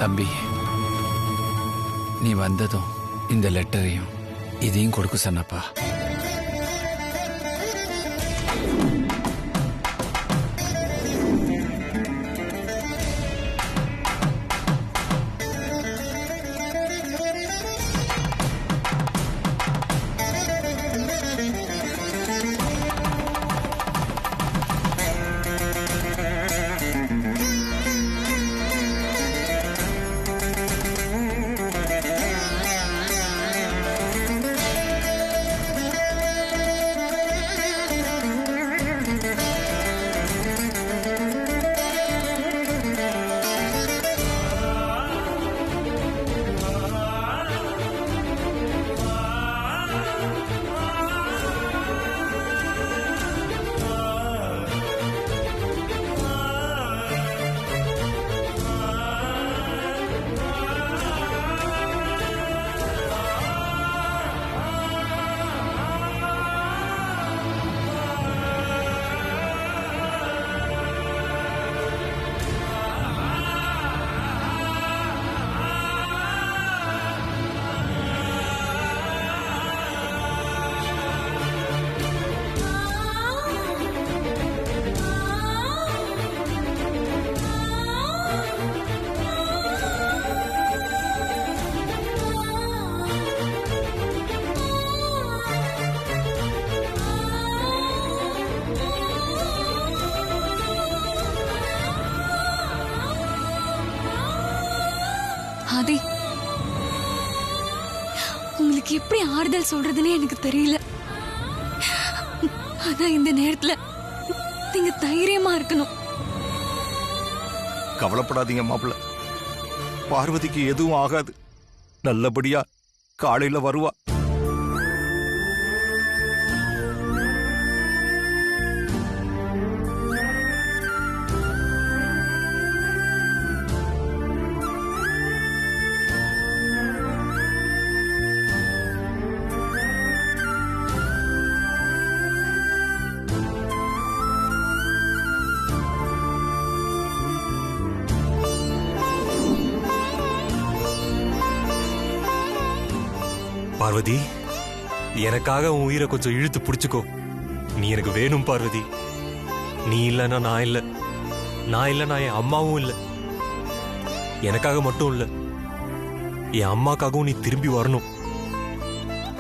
தம்பி, நீ வந்ததும் இந்த லெட்டரையும் இதையும் கொடுக்க சொன்னப்பா. ஆதி, உங்களுக்கு எப்படி ஆறுதல் சொல்றதுன்னே எனக்கு தெரியல. ஆனா இந்த நேரத்துல நீங்க தைரியமா இருக்கணும். கவலைப்படாதீங்க மாப்பிள்ள, பார்வதிக்கு எதுவும் ஆகாது. நல்லபடியா காலையில வருவா. பார்வதி, எனக்காக உன் உயிரை கொஞ்சம் இழுத்து பிடிச்சுக்கோ. நீ எனக்கு வேணும் பார்வதி. நீ இல்லைன்னா நான் இல்லை, நான் இல்லைன்னா என் அம்மாவும் இல்லை. எனக்காக மட்டும் இல்லை, என் அம்மாக்காகவும் நீ திரும்பி வரணும்.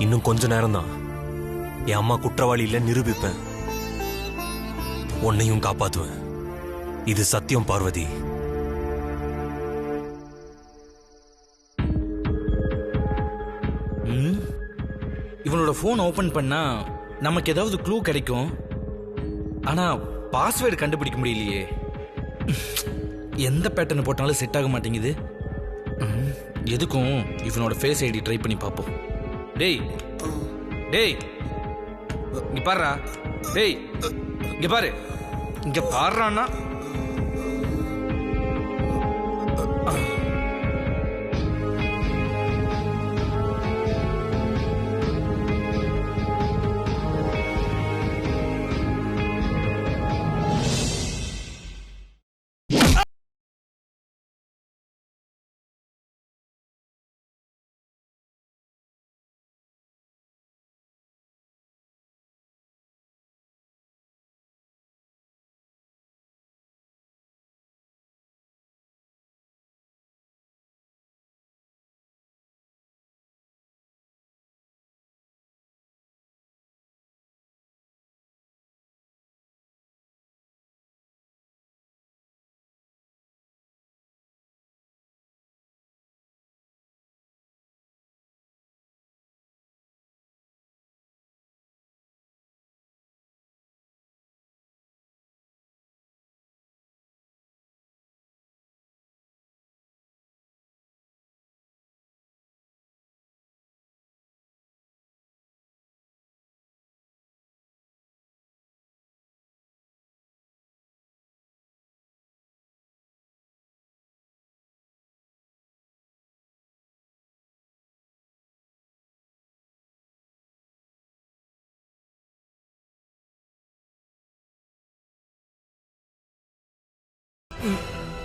இன்னும் கொஞ்ச நேரம் தான், என் அம்மா குற்றவாளி இல்லை நிரூபிப்பேன். உன்னையும் காப்பாத்துவேன். இது சத்தியம் பார்வதி. இவனோட போன் ஓபன் பண்ணா நமக்கு ஏதாவது க்ளூ கிடைக்கும். ஆனா பாஸ்வேர்டு கண்டுபிடிக்க முடியலையே. எந்த பேட்டர்ன் போட்டாலும் செட் ஆக மாட்டேங்குது. எதுக்கும் இவனோட ஃபேஸ் ஐடி ட்ரை பண்ணி பார்ப்போம். டேய் டேய், இங்க பாருடா. டேய் இங்க பாரு, இங்க பாருறான்னா.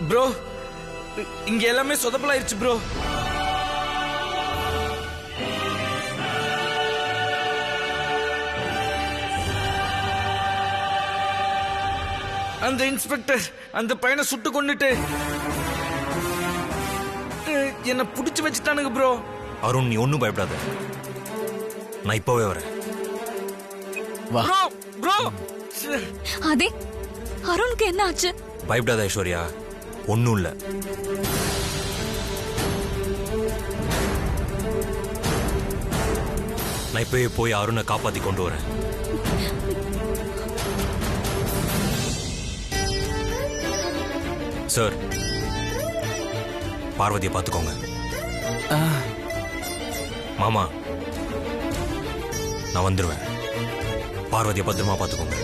ப்ரோ, இங்க எல்லாமே சொதப்பலாயிருச்சு ப்ரோ. அந்த இன்ஸ்பெக்டர் அந்த பையனை சுட்டு கொண்டுட்டு என்ன புடிச்சு வச்சுட்டானுங்க ப்ரோ. அருண், நீ ஒன்னும் பயப்படாத, நான் இப்பவே வரேன். Bro bro. அதே அருணுக்கு என்ன ஆச்சு? பயப்படாத ஐஸ்வர்யா, ஒன்னும் இல்ல. நான் இப்பவே போய் அருணை காப்பாத்தி கொண்டு வரேன். சார், பார்வதியை பார்த்துக்கோங்க. மாமா, நான் வந்துருவேன். பார்வதியை பத்திரமா பார்த்துக்கோங்க.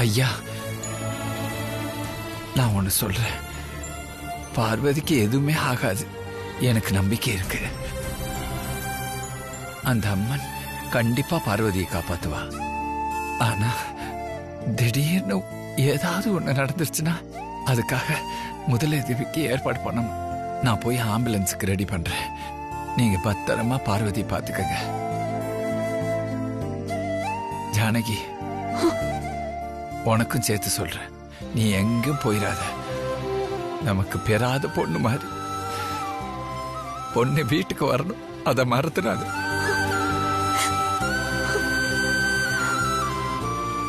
ஐயா, நான் ஒண்ணு சொல்றேன். பார்வதிக்கு எதுவுமே ஆகாது, எனக்கு நம்பிக்கை இருக்கு. அந்த அம்மன் கண்டிப்பா பார்வதியை காப்பாத்துவா. ஆனா திடீர்னு ஏதாவது ஒண்ணு நடந்துருச்சுன்னா அதுக்காக முதலுதவிக்கு ஏற்பாடு பண்ணணும். நான் போய் ஆம்புலன்ஸுக்கு ரெடி பண்றேன். நீங்க பத்திரமா பார்வதியை பார்த்துக்கங்க. ஜானகி, உனக்கும் சேர்த்து சொல்றேன், நீ எங்கும் போயிடாத. நமக்கு பெறாத பொண்ணு மாதிரி. பொண்ணு வீட்டுக்கு வரணும், அதை மறந்துடாது.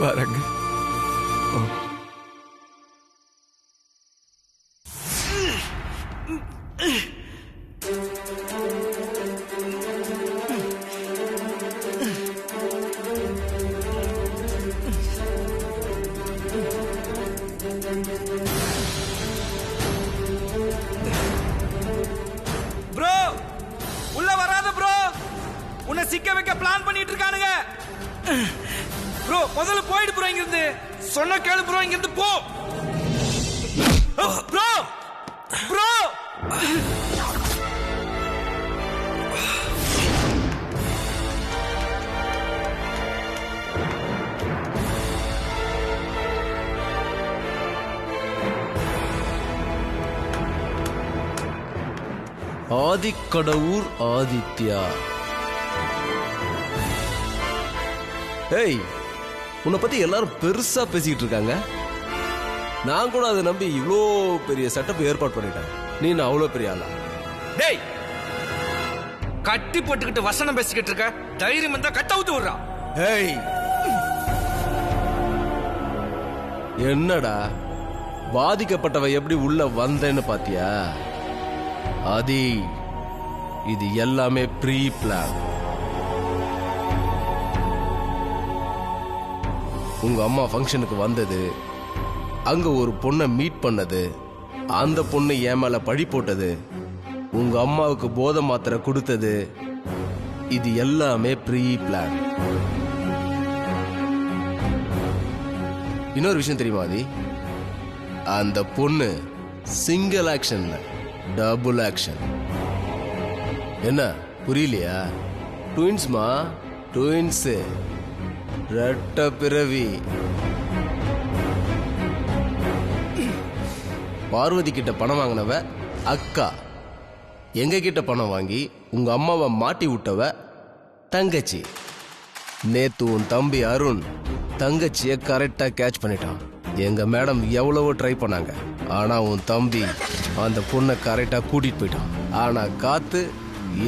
வரங்க. ப்ரோ, உள்ள வராத ப்ரோ. உன்னை சிக்க வைக்க பிளான் பண்ணிட்டு இருக்கானுங்க. ப்ரோ, முதல்ல போயிடு ப்ரோ இங்க இருந்து. சொன்ன கேளு ப்ரோ, இங்க இருந்து போ. Bro bro. ஆதிக்கடவுர் ஆதித்யா. ஏய், உன்னை பத்தி எல்லாரும் பெருசா பேசிக்கிட்டு இருக்காங்க. நான் கூட அதை நம்பி இவ்வளோ பெரிய செட்டப் ஏற்பாடு பண்ணிட்டேன். நீ நான் அவ்வளோ பெரிய ஆளா? டேய், கட்டி போட்டுக்கிட்டு வசனம் பேசிக்கிட்டு இருக்க. தைரியம் இருந்தா கட்ட ஊத்து விடுறா. ஏய், என்னடா பாதிக்கப்பட்டவ எப்படி உள்ள வந்தேன்னு பாத்தியா? ஆதி, இது எல்லாமே ப்ரீ பிளான். உங்க அம்மா ஃபங்க்ஷனுக்கு வந்தது, அங்க ஒரு பொண்ணை மீட் பண்ணது, அந்த பொண்ணு என் மேல பழி போட்டது, உங்க அம்மாவுக்கு போதை மாத்திரை கொடுத்தது, இது எல்லாமே ப்ரீ பிளான். இன்னொரு விஷயம் தெரியுமா ஆதி? அந்த பொண்ணு சிங்கிள் ஆக்ஷன்ல டபுள் ஆக்ஷன். என்ன புரியலையா? ட்வின்ஸ்மா, ட்வின்ஸ், ரெட்ட பிறவி. பார்வதி கிட்ட பணம் வாங்கினவ அக்கா, எங்க கிட்ட பணம் வாங்கி உங்க அம்மாவை மாட்டி விட்டவ தங்கச்சி. நேத்து உன் தம்பி அருண் தங்கச்சிய கரெக்டா கேட்ச் பண்ணிட்டான். எங்க மேடம் எவ்வளவோ ட்ரை பண்ணாங்க, ஆனா உன் தம்பி அந்த பொண்ணை கரெக்டா கூட்டிட்டு போயிட்டான். ஆனா காத்து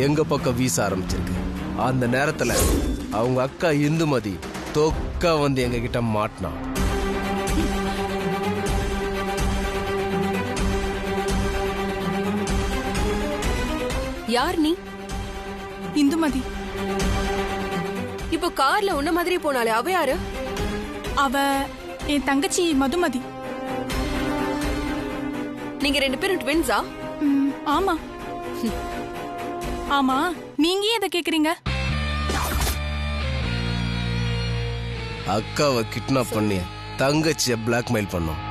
எங்க பக்கம் வீச ஆரம்பிச்சிருக்கு. அந்த நேரத்துல அவங்க அக்கா இந்துமதி தொக்கா வந்து எங்க கிட்ட மாட்டினான். யார் நீ? இந்துமதி. இப்போ கார்ல உன்ன மாதிரி போனாலே அவ யாரு? அவ என் தங்கச்சி மதுமதி. நீங்க 2 பேரும் ட்வின்ஸா? ஆமா. ஆமா, நீங்க ஏன் இதை கேக்குறீங்க? அக்காவை கிட்னாப் பண்ணி தங்கச்சியை பிளாக்மெயில் பண்ணோம்.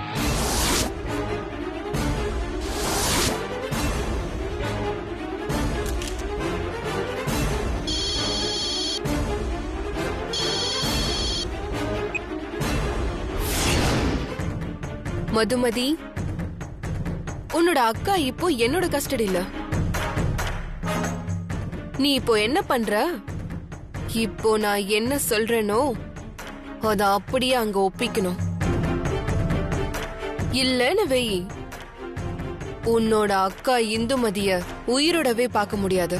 மதுமதி, உன்னோட அக்கா இப்போ என்னோட கஸ்டடியில. நீ இப்போ என்ன பண்ற? இப்போ நான் என்ன சொல்றேனோ அத அப்படியே அங்க ஒப்பிக்கணும். இல்லன்னு வெயி, உன்னோட அக்கா இந்துமதிய உயிரோடவே பார்க்க முடியாது.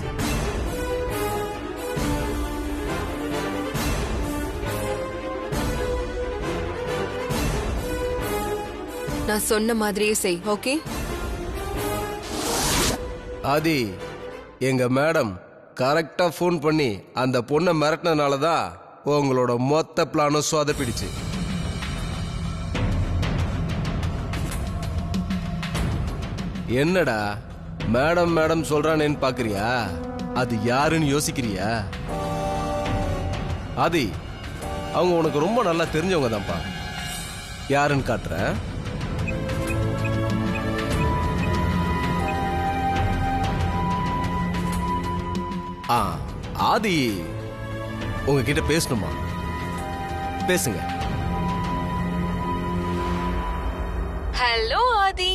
நான் சொன்ன மாதிரியே செய், ஓகே? ஆதி, எங்க மேடம் கரெக்டா ஃபோன் பண்ணி அந்த பொண்ணை மிரட்டினதுனால தான் உங்களோட மொத்த பிளானும் சொதப்பிடுச்சு. என்னடா மேடம் மேடம் சொல்றானேன்னு பாக்குறியா? அது யாருன்னு யோசிக்கிறியா? ஆதி, அவங்க உனக்கு ரொம்ப நல்லா தெரிஞ்சவங்க தான்ப்பா. யாருன்னு காட்டுறேன். ஆதி, உங்ககிட்ட பேசணுமா? பேசுங்க. ஹலோ ஆதி.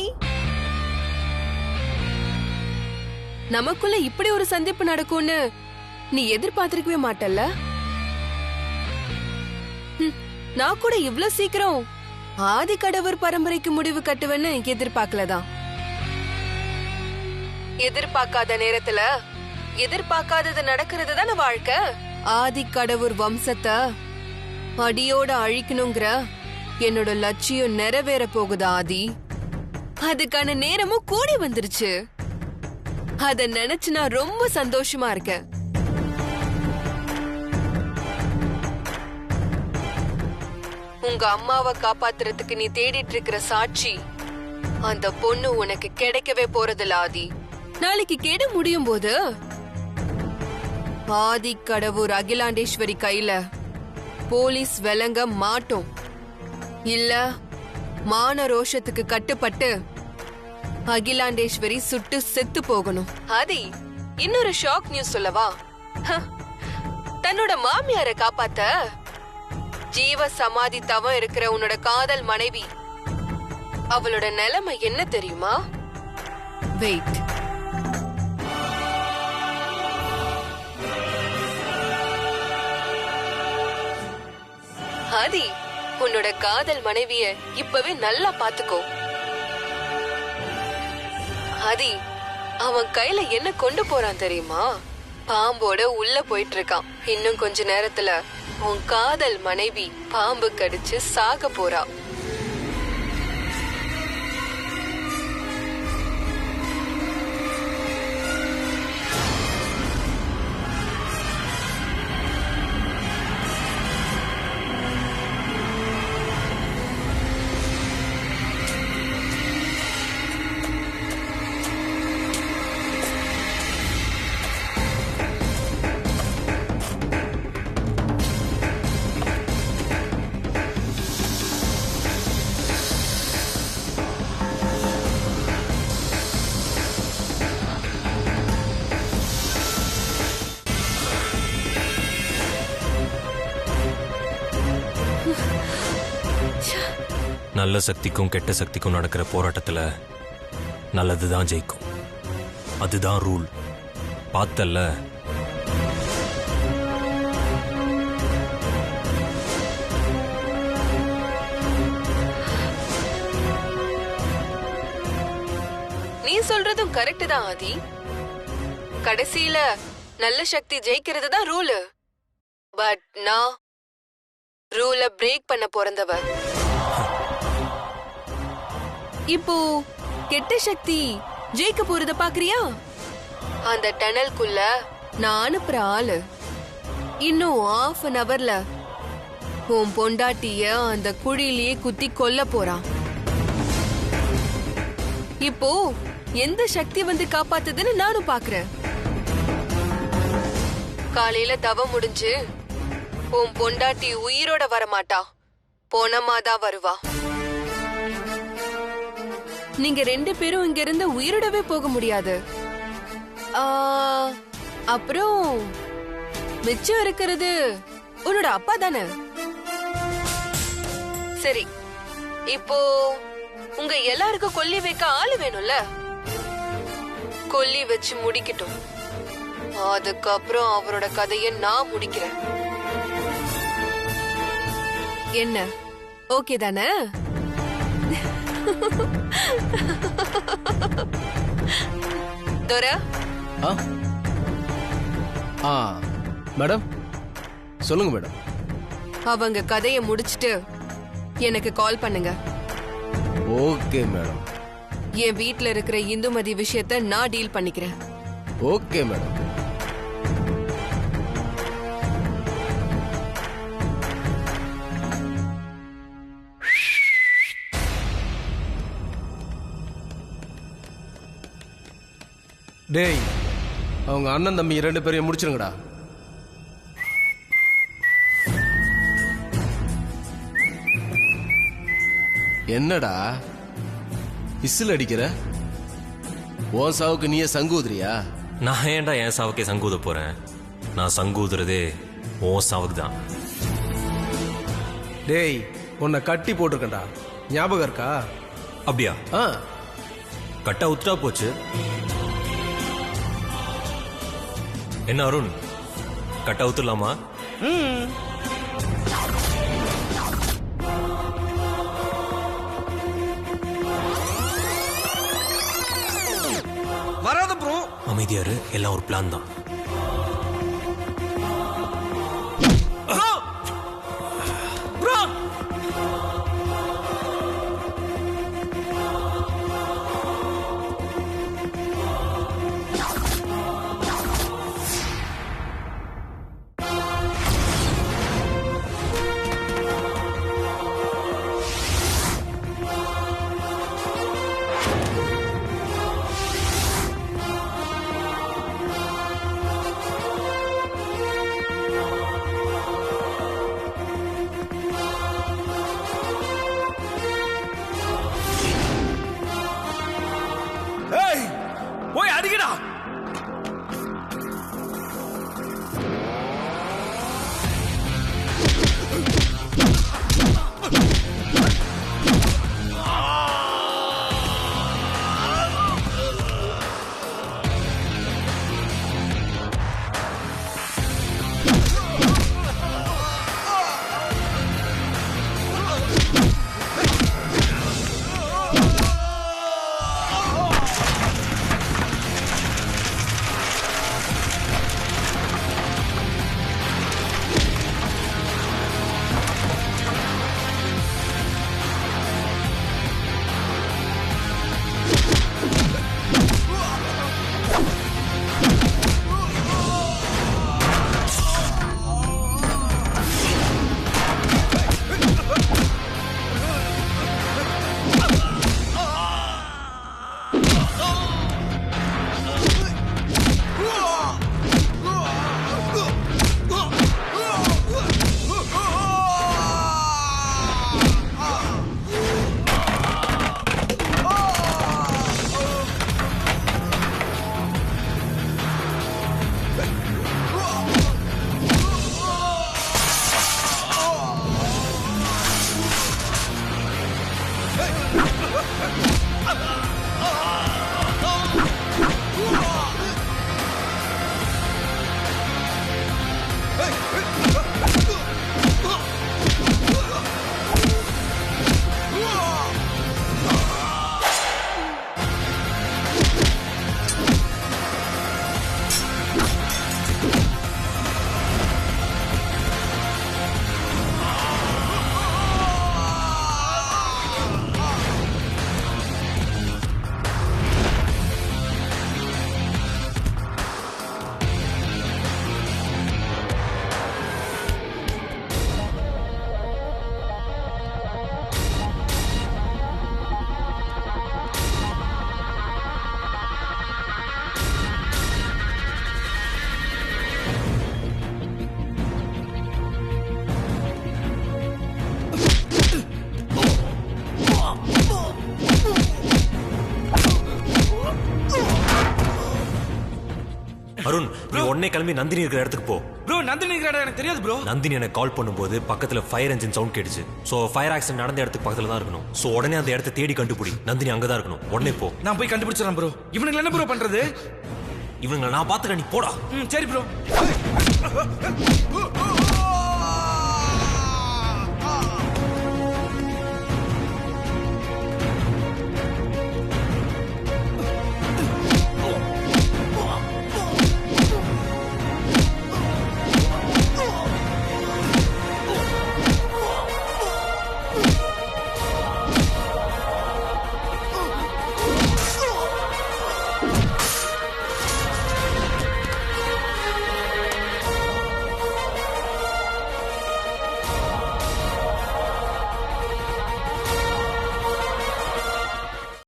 நமக்குள்ள இப்படி ஒரு சந்திப்பு நடக்கும்னு நீ எதிர்பார்த்திருக்கவே மாட்டல்ல? நான் கூட இவ்ளோ சீக்கிரம் ஆதி கடவுர் பரம்பரைக்கு முடிவு கட்டுவேன்னு எதிர்பார்க்கலதான். எதிர்பார்க்காத நேரத்துல எதிர்பார்க்காதது நடக்கிறது தானே வாழ்க்கை. ஆதி கடவுர் வம்சத்தை அடியோட அழிக்கணுங்கிற என்னோட லட்சியம் நிறைவேற போகுது ஆதி. அதுக்கான நேரமும் கூடி வந்துருச்சு. அத நினைச்சு நான் ரொம்ப சந்தோஷமா இருக்கேன். உங்க அம்மாவை காப்பாத்துறதுக்கு நீ தேடிட்டு இருக்கிற சாட்சி, அந்த பொண்ணு உனக்கு கிடைக்கவே போறதில்ல ஆதி. நாளைக்கு கேட முடியும் போது ஆதி கடவுர் அகிலாண்டேஸ்வரி கையில போலீஸ் விலங்க மாட்டோம். இல்ல மான ரோஷத்துக்கு கட்டுப்பட்டு அகிலாண்டேஸ்வரி சுட்டு செத்து போகணும். ஆதி, இன்னொரு ஷாக் நியூஸ் சொல்லவா? தன்னோட மாமியாரை காப்பாத்த ஜீவ சமாதி தவம் இருக்கிற உன்னோட காதல் மனைவி, அவளோட நிலைமை என்ன தெரியுமா? வெயிட். ஆதி, உன்னோட காதல் மனைவிய இப்பவே நல்லா பாத்துக்கோ. ஆதி, அவன் கையில என்ன கொண்டு போறான் தெரியுமா? பாம்போட உள்ள போயிட்டு இருக்கான். இன்னும் கொஞ்ச நேரத்துல உன் காதல் மனைவி பாம்பு கடிச்சு சாக போறா. நல்ல சக்திக்கும் கெட்ட சக்திக்கும் நடக்கிற போராட்டத்துல நல்லதுதான் ஜெயிக்கும். அதுதான் ரூல். பார்த்தல்ல? நீ சொல்றதும் கரெக்ட் தான் ஆதி. கடைசியில நல்ல சக்தி ஜெயிக்கிறது தான் ரூல். பட் நான் ரூல பிரேக் பண்ண பிறந்தவ. இப்போ கெட்ட சக்தி ஜெயிக்க போறத பாக்குறியா? அந்த டனல்குள்ள நான் அனுப்புற ஆளு இன்னும் 1/2 hourல உன் பொண்டாட்டிய அந்த குழியிலேயே குத்தி கொல்ல போறான். இப்போ எந்த சக்தி வந்து காப்பாத்துதுன்னு நானும் பாக்குறேன். காலையில தவம் முடிஞ்சு உன் பொண்டாட்டி உயிரோட வரமாட்டா, போனமாதான் வருவா. நீங்க 2 பேரும் இங்க இருந்து உயிரோடவே போக முடியாது. அப்புறம் மிச்சம் இருக்கிறது உன்னோட அப்பா தானே? சரி, இப்போ உங்க எல்லாருக்கும் கொல்லி வைக்க ஆளு வேணும்ல? கொல்லி வச்சு முடிக்கட்டும், அதுக்கப்புறம் அவரோட கதையை நான் முடிக்கிறேன். என்ன, ஓகே தானே? தோரா, மேடம் சொல்லுங்க மேடம். அவங்க கதையை முடிச்சிட்டு எனக்கு கால் பண்ணுங்க. Okay madam. என் வீட்ல இருக்கிற இந்துமதி விஷயத்தை நான் டீல் பண்ணிக்கிறேன். Okay madam. டேய், அவங்க அண்ணன் தம்பி 2 பேரையும் முடிச்சிருங்கடா. என்னடா விசில் அடிக்கிற? உன் சாவுக்கு நீயே சங்கூதுறியா? நான் ஏன்டா என் சாவுக்கே சங்கூத போறேன்? நான் சங்கூதுறதே உன் சாவுக்கு தான். டேய், உன்னை கட்டி போட்டிருக்கேன்டா, ஞாபகம் இருக்கா? அப்படியா? கட்டா உத்தரா போச்சு. என்ன அருண், கட்டா உத்துலாமா? வராத ப்ரோ. அமைதியாரு, எல்லாம் ஒரு பிளான் தான். அருண் நீ உடனே கிளம்பி நந்தினி இருக்கிற இடத்துக்கு போ. ப்ரோ நந்தினி இருக்கிற இடம் எனக்கு தெரியாது ப்ரோ. நந்தினி எனக்கு கால் பண்ணும்போது பக்கத்துல ஃபயர் என்ஜின் சவுண்ட் கேட்டுச்சு. சோ ஃபயர் ஆக்சிடென்ட் நடந்த இடத்துக்கு பக்கத்துல தான் இருக்கணும். சோ உடனே அந்த இடத்தை தேடி கண்டுபிடி. நந்தினி அங்கதான் இருக்கணும். உடனே போ. நான் போய் கண்டுபிடிச்சிடறேன் ப்ரோ. இவனுக்கு என்ன ப்ரோ பண்றது? இவங்களை நான் பாத்துக்கிறேன், நீ போடா. சரி ப்ரோ.